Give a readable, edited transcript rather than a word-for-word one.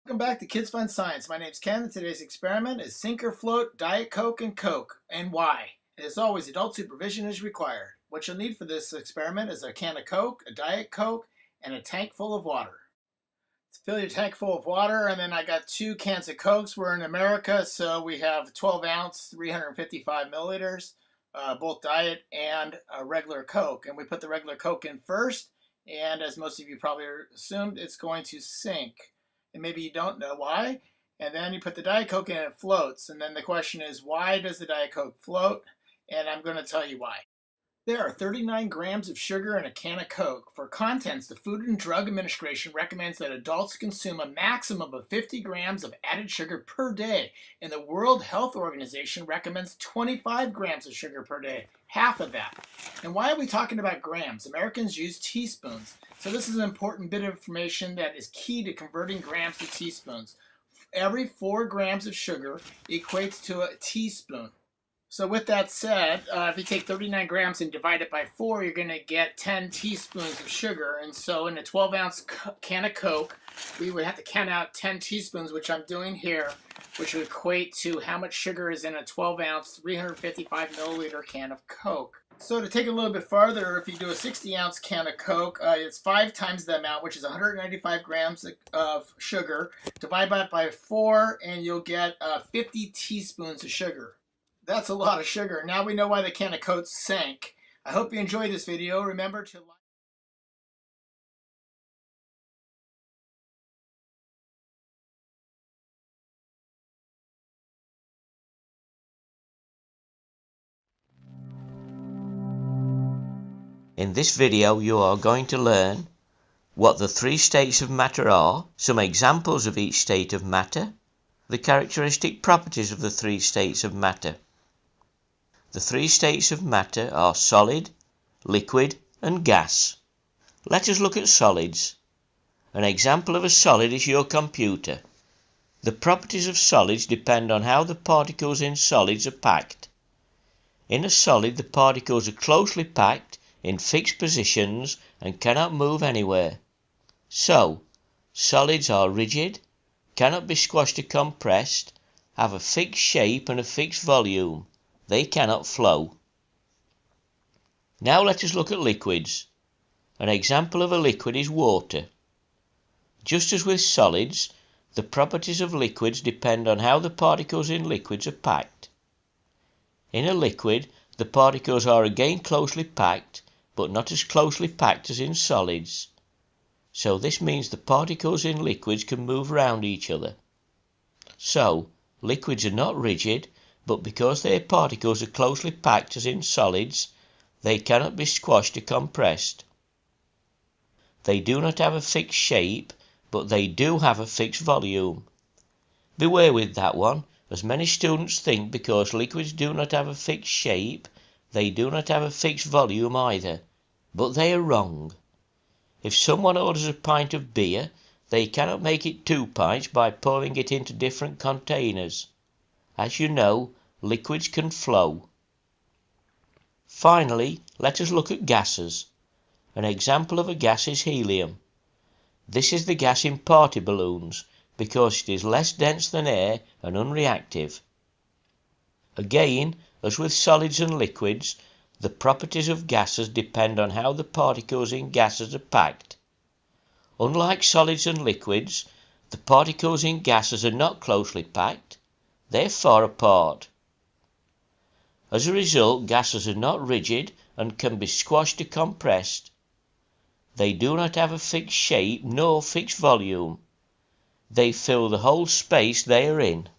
Welcome back to Kids Fun Science. My name's Ken, and today's experiment is Sink or Float Diet Coke and Coke, and why. And as always, adult supervision is required. What you'll need for this experiment is a can of Coke, a Diet Coke, and a tank full of water. Fill your tank full of water, and then I got 2 cans of Cokes. We're in America, so we have 12 ounce, 355 milliliters, both Diet and a regular Coke. And we put the regular Coke in first, and as most of you probably assumed, it's going to sink. And maybe you don't know why. And then you put the Diet Coke in and it floats. And then the question is, why does the Diet Coke float? And I'm going to tell you why. There are 39 grams of sugar in a can of Coke. For contents, the Food and Drug Administration recommends that adults consume a maximum of 50 grams of added sugar per day, and the World Health Organization recommends 25 grams of sugar per day, half of that. And why are we talking about grams? Americans use teaspoons, so this is an important bit of information that is key to converting grams to teaspoons. Every 4 grams of sugar equates to a teaspoon. So with that said, if you take 39 grams and divide it by 4, you're going to get 10 teaspoons of sugar. And so in a 12-ounce can of Coke, we would have to count out 10 teaspoons, which I'm doing here, which would equate to how much sugar is in a 12-ounce, 355 milliliter can of Coke. So to take it a little bit farther, if you do a 60-ounce can of Coke, it's 5 times the amount, which is 195 grams of sugar. Divide that by 4, and you'll get 50 teaspoons of sugar. That's a lot of sugar. Now we know why the can of Coke sank. I hope you enjoyed this video. Remember to like. In this video you are going to learn what the 3 states of matter are, some examples of each state of matter, the characteristic properties of the 3 states of matter. The 3 states of matter are solid, liquid and gas. Let us look at solids. An example of a solid is your computer. The properties of solids depend on how the particles in solids are packed. In a solid, the particles are closely packed in fixed positions and cannot move anywhere. So, solids are rigid, cannot be squashed or compressed, have a fixed shape and a fixed volume. They cannot flow. Now let us look at liquids. An example of a liquid is water. Just as with solids, the properties of liquids depend on how the particles in liquids are packed. In a liquid, the particles are again closely packed, but not as closely packed as in solids. So this means the particles in liquids can move around each other. So, liquids are not rigid, but because their particles are closely packed as in solids, they cannot be squashed or compressed. They do not have a fixed shape, but they do have a fixed volume. Beware with that one, as many students think because liquids do not have a fixed shape, they do not have a fixed volume either. But they are wrong. If someone orders a pint of beer, they cannot make it 2 pints by pouring it into different containers. As you know, liquids can flow. Finally, let us look at gases. An example of a gas is helium. This is the gas in party balloons because it is less dense than air and unreactive. Again, as with solids and liquids, the properties of gases depend on how the particles in gases are packed. Unlike solids and liquids, the particles in gases are not closely packed. They are far apart. As a result, gases are not rigid and can be squashed or compressed. They do not have a fixed shape nor fixed volume. They fill the whole space they are in.